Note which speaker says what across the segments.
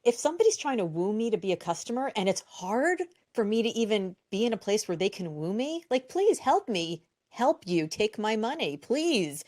Speaker 1: if somebody's trying to woo me to be a customer and it's hard for me to even be in a place where they can woo me, like, please help me help you take my money, please.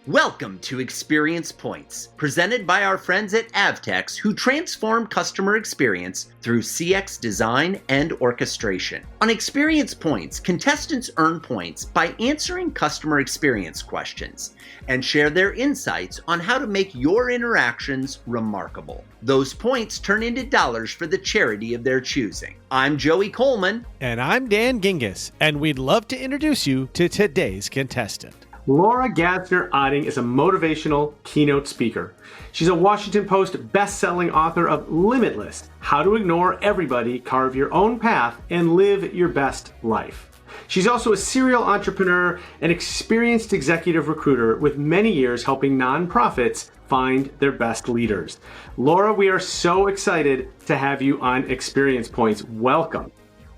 Speaker 2: Welcome to Experience Points, presented by our friends at Avtex who transform customer experience through CX design and orchestration. On Experience Points, contestants earn points by answering customer experience questions and share their insights on how to make your interactions remarkable. Those points turn into dollars for the charity of their choosing. I'm Joey Coleman.
Speaker 3: And I'm Dan Gingiss, and we'd love to introduce you to today's contestant.
Speaker 4: Laura Gassner-Otting is a motivational keynote speaker. She's a Washington Post best-selling author of Limitless: How to Ignore Everybody, Carve Your Own Path, and Live Your Best Life. She's also a serial entrepreneur and experienced executive recruiter with many years helping nonprofits find their best leaders. Laura, we are so excited to have you on Experience Points. Welcome.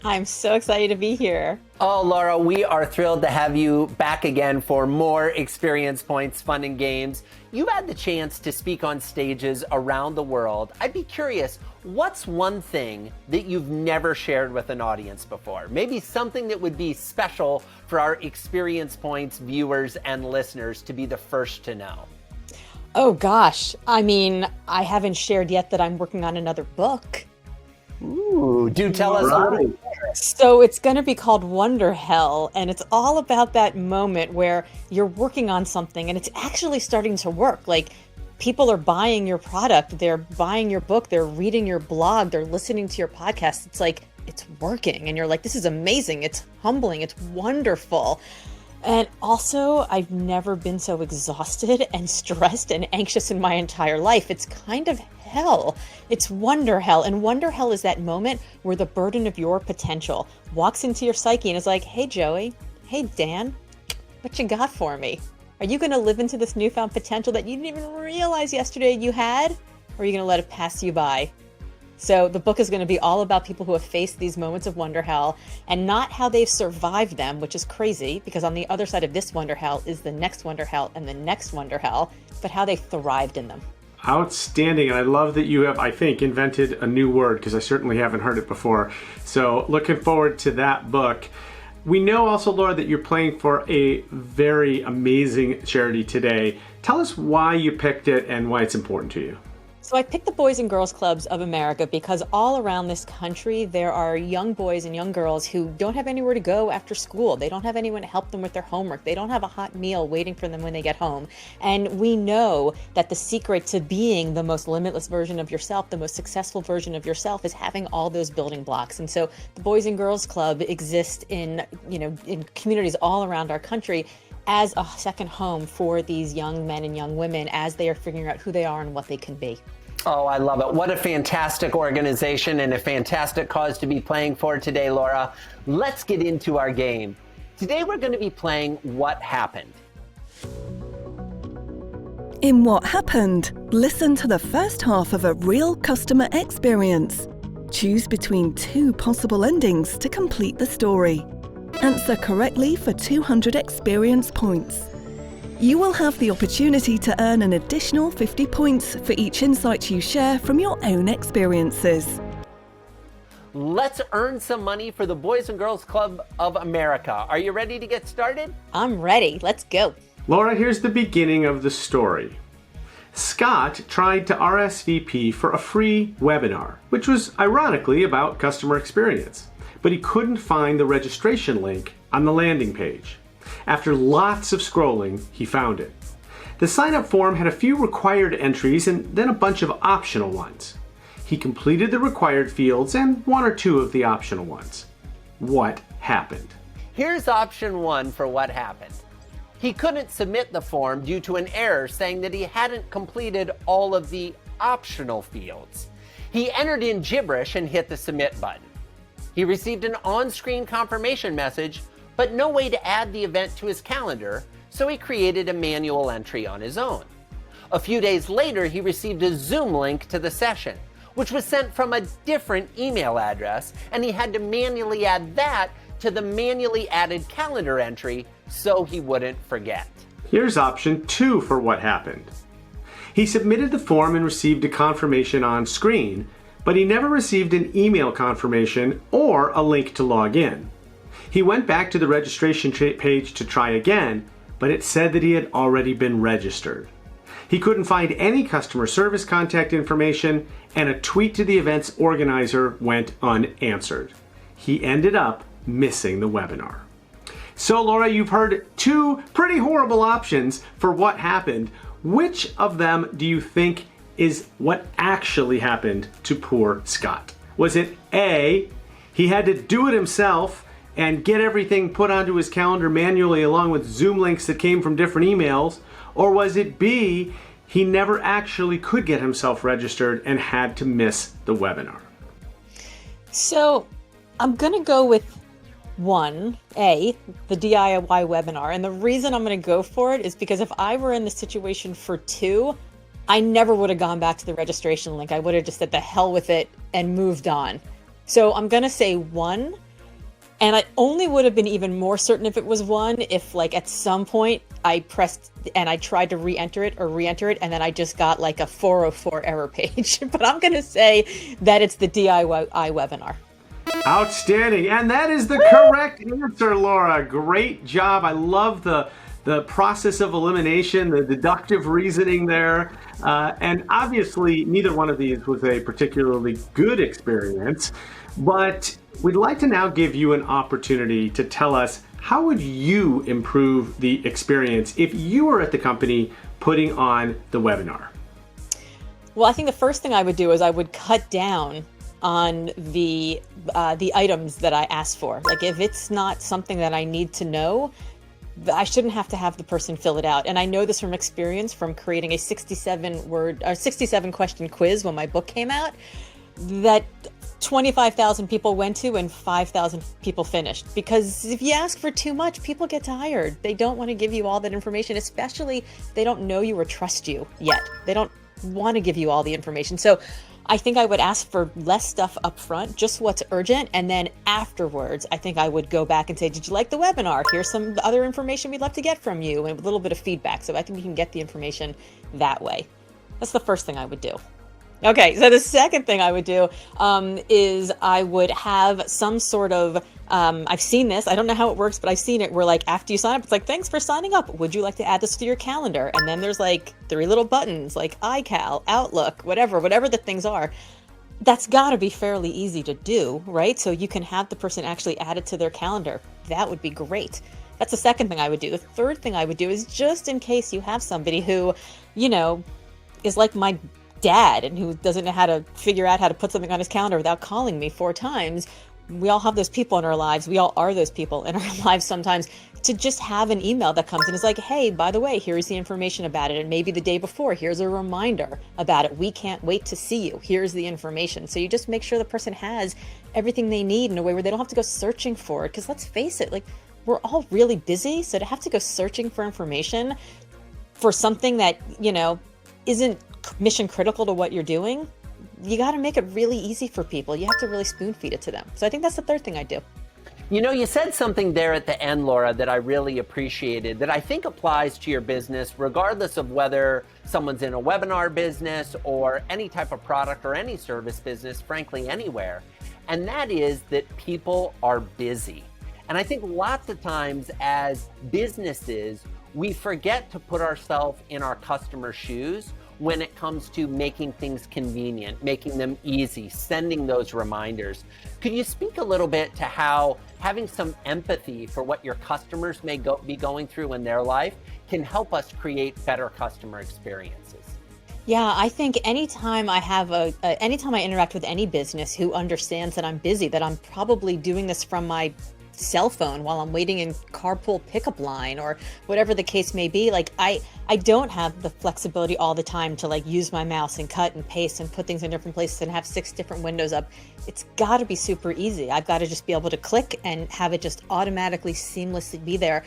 Speaker 1: I'm so excited to be here.
Speaker 5: Oh, Laura, we are thrilled to have you back again for more Experience Points fun and games. You've had the chance to speak on stages around the world. I'd be curious, what's one thing that you've never shared with an audience before? Maybe something that would be special for our Experience Points viewers and listeners to be the first to know.
Speaker 1: Oh gosh, I mean, I haven't shared yet that I'm working on another book.
Speaker 5: Ooh, do tell us about it.
Speaker 1: So it's going to be called Wonder Hell, and it's all about that moment where you're working on something and it's actually starting to work. Like, people are buying your product, they're buying your book, they're reading your blog, they're listening to your podcast. It's like, it's working, and you're like, this is amazing, it's humbling, it's wonderful. And also, I've never been so exhausted and stressed and anxious in my entire life. It's kind of hell. It's Wonder Hell. And Wonder Hell is that moment where the burden of your potential walks into your psyche and is like, hey, Joey, hey, Dan, what you got for me? Are you going to live into this newfound potential that you didn't even realize yesterday you had? Or are you going to let it pass you by? So the book is going to be all about people who have faced these moments of Wonder Hell, and not how they've survived them, which is crazy, because on the other side of this Wonder Hell is the next Wonder Hell and the next Wonder Hell, but how they thrived in them.
Speaker 4: Outstanding. And I love that you have, I think, invented a new word, because I certainly haven't heard it before. So looking forward to that book. We know also, Laura, that you're playing for a very amazing charity today. Tell us why you picked it and why it's important to you.
Speaker 1: So I picked the Boys and Girls Clubs of America because all around this country, there are young boys and young girls who don't have anywhere to go after school. They don't have anyone to help them with their homework. They don't have a hot meal waiting for them when they get home. And we know that the secret to being the most limitless version of yourself, the most successful version of yourself, is having all those building blocks. And so the Boys and Girls Club exists in communities all around our country as a second home for these young men and young women as they are figuring out who they are and what they can be.
Speaker 5: Oh, I love it. What a fantastic organization and a fantastic cause to be playing for today, Laura. Let's get into our game. Today we're going to be playing What Happened.
Speaker 6: In What Happened, listen to the first half of a real customer experience. Choose between two possible endings to complete the story. Answer correctly for 200 experience points. You will have the opportunity to earn an additional 50 points for each insight you share from your own experiences.
Speaker 5: Let's earn some money for the Boys and Girls Club of America. Are you ready to get started?
Speaker 1: I'm ready. Let's go.
Speaker 4: Laura, here's the beginning of the story. Scott tried to RSVP for a free webinar, which was ironically about customer experience, but he couldn't find the registration link on the landing page. After lots of scrolling, he found it. The sign-up form had a few required entries and then a bunch of optional ones. He completed the required fields and one or two of the optional ones. What happened?
Speaker 5: Here's option one for what happened. He couldn't submit the form due to an error saying that he hadn't completed all of the optional fields. He entered in gibberish and hit the submit button. He received an on-screen confirmation message, but no way to add the event to his calendar, so he created a manual entry on his own. A few days later, he received a Zoom link to the session, which was sent from a different email address, and he had to manually add that to the manually added calendar entry so he wouldn't forget.
Speaker 4: Here's option 2 for what happened. He submitted the form and received a confirmation on screen, but he never received an email confirmation or a link to log in. He went back to the registration page to try again, but it said that he had already been registered. He couldn't find any customer service contact information, and a tweet to the event's organizer went unanswered. He ended up missing the webinar. So Laura, you've heard 2 pretty horrible options for what happened. Which of them do you think is what actually happened to poor Scott? Was it A, he had to do it himself and get everything put onto his calendar manually along with Zoom links that came from different emails? Or was it B, he never actually could get himself registered and had to miss the webinar?
Speaker 1: So I'm going to go with 1A, the DIY webinar. And the reason I'm going to go for it is because if I were in the situation for 2, I never would have gone back to the registration link. I would have just said the hell with it and moved on. So I'm going to say 1. And I only would have been even more certain if it was 1 if, like, at some point I pressed and I tried to re-enter it, and then I just got like a 404 error page. But I'm going to say that it's the DIY webinar.
Speaker 4: Outstanding. And that is the correct answer, Laura. Great job. I love the process of elimination, the deductive reasoning there. And obviously, neither one of these was a particularly good experience. But we'd like to now give you an opportunity to tell us, how would you improve the experience if you were at the company putting on the webinar?
Speaker 1: Well, I think the first thing I would do is I would cut down on the items that I asked for. Like, if it's not something that I need to know, I shouldn't have to have the person fill it out. And I know this from experience from creating a 67 question quiz when my book came out that 25,000 people went to and 5,000 people finished. Because if you ask for too much, people get tired. They don't want to give you all that information, especially if they don't know you or trust you yet. They don't want to give you all the information. So I think I would ask for less stuff up front, just what's urgent. And then afterwards, I think I would go back and say, did you like the webinar? Here's some other information we'd love to get from you, and a little bit of feedback. So I think you can get the information that way. That's the first thing I would do. Okay, so the second thing I would do is I would have some sort of, I've seen this, I don't know how it works, but I've seen it where, like, after you sign up, it's like, thanks for signing up. Would you like to add this to your calendar? And then there's like 3 little buttons like iCal, Outlook, whatever the things are. That's got to be fairly easy to do, right? So you can have the person actually add it to their calendar. That would be great. That's the second thing I would do. The third thing I would do is, just in case you have somebody who, you know, is like my dad and who doesn't know how to figure out how to put something on his calendar without calling me 4 times. We all have those people in our lives. We all are those people in our lives sometimes. To just have an email that comes in is like, hey, by the way, here's the information about it. And maybe the day before, here's a reminder about it. We can't wait to see you. Here's the information. So you just make sure the person has everything they need in a way where they don't have to go searching for it. Because let's face it, like, we're all really busy. So to have to go searching for information for something that, you know, isn't mission critical to what you're doing, you got to make it really easy for people. You have to really spoon feed it to them. So I think that's the third thing I do.
Speaker 5: You know, you said something there at the end, Laura, that I really appreciated, that I think applies to your business, regardless of whether someone's in a webinar business or any type of product or any service business, frankly, anywhere. And that is that people are busy. And I think lots of times as businesses, we forget to put ourselves in our customers' shoes when it comes to making things convenient, making them easy, sending those reminders. Could you speak a little bit to how having some empathy for what your customers may be going through in their life can help us create better customer experiences?
Speaker 1: Yeah, I think anytime I have anytime I interact with any business who understands that I'm busy, that I'm probably doing this from my cell phone while I'm waiting in carpool pickup line or whatever the case may be, like I don't have the flexibility all the time to like use my mouse and cut and paste and put things in different places and have 6 different windows up. It's got to be super easy. I've got to just be able to click and have it just automatically seamlessly be there.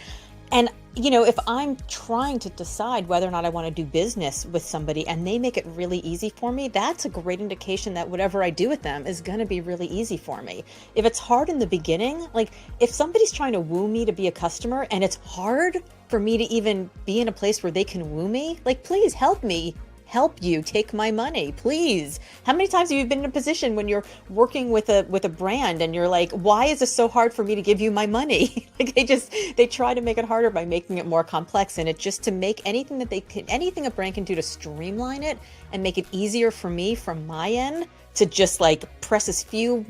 Speaker 1: And, if I'm trying to decide whether or not I want to do business with somebody and they make it really easy for me, that's a great indication that whatever I do with them is going to be really easy for me. If it's hard in the beginning, like if somebody's trying to woo me to be a customer and it's hard for me to even be in a place where they can woo me, like, please help me. Help you take my money, please. How many times have you been in a position when you're working with a brand and you're like, why is this so hard for me to give you my money? Like they try to make it harder by making it more complex, and it's just to make anything a brand can do to streamline it and make it easier for me from my end to just like press as few,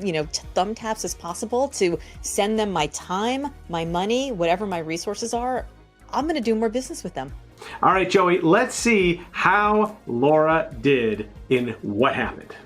Speaker 1: thumb taps as possible to send them my time, my money, whatever my resources are. I'm going to do more business with them.
Speaker 4: All right, Joey, let's see how Laura did in What Happened.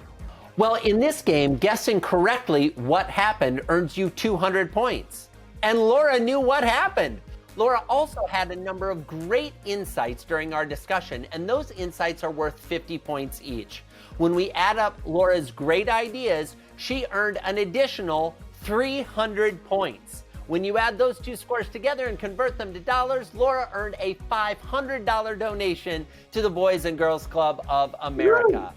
Speaker 5: Well, in this game, guessing correctly what happened earns you 200 points. And Laura knew what happened. Laura also had a number of great insights during our discussion, and those insights are worth 50 points each. When we add up Laura's great ideas, she earned an additional 300 points. When you add those two scores together and convert them to dollars, Laura earned a $500 donation to the Boys and Girls Club of America.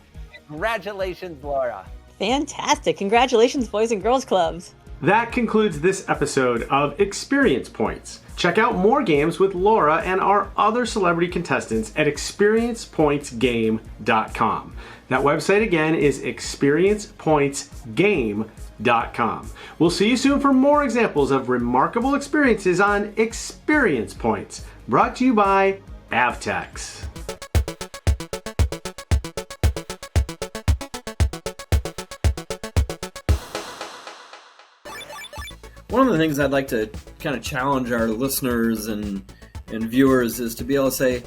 Speaker 5: Congratulations, Laura.
Speaker 1: Fantastic. Congratulations, Boys and Girls Clubs.
Speaker 4: That concludes this episode of Experience Points. Check out more games with Laura and our other celebrity contestants at experiencepointsgame.com. That website again is experiencepointsgame.com. We'll see you soon for more examples of remarkable experiences on Experience Points, brought to you by Avtex.
Speaker 7: One of the things I'd like to kind of challenge our listeners and viewers is to be able to say,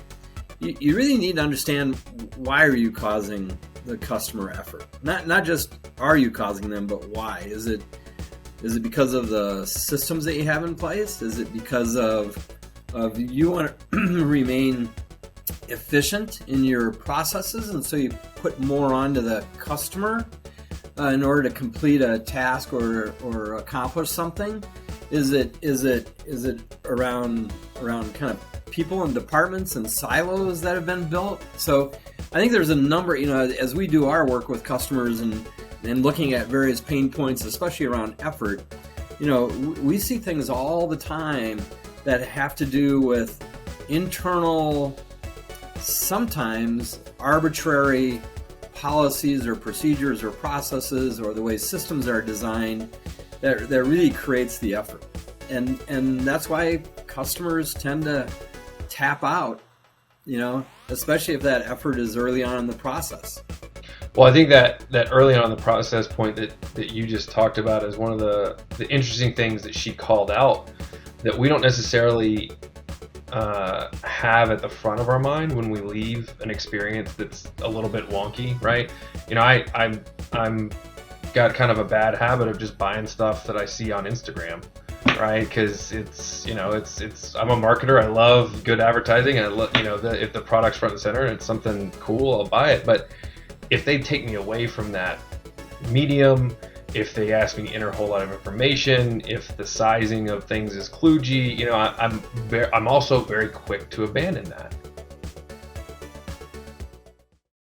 Speaker 7: you really need to understand, why are you causing the customer effort? Not just are you causing them, but why? Is it because of the systems that you have in place? Is it because of you want to remain efficient in your processes, and so you put more onto the customer in order to complete a task or accomplish something? Is it around kind of people and departments and silos that have been built? So I think there's a number, as we do our work with customers and looking at various pain points, especially around effort, we see things all the time that have to do with internal, sometimes arbitrary policies or procedures or processes, or the way systems are designed that really creates the effort. And that's why customers tend to tap out, especially if that effort is early on in the process.
Speaker 8: Well, I think that early on in the process point that you just talked about is one of the interesting things that she called out, that we don't necessarily have at the front of our mind when we leave an experience that's a little bit wonky, right? I'm got kind of a bad habit of just buying stuff that I see on Instagram, right? Because it's I'm a marketer. I love good advertising, and I love if the product's front and center and it's something cool, I'll buy it. But if they take me away from that medium, if they ask me to enter a whole lot of information, if the sizing of things is kludgy, I'm also very quick to abandon that.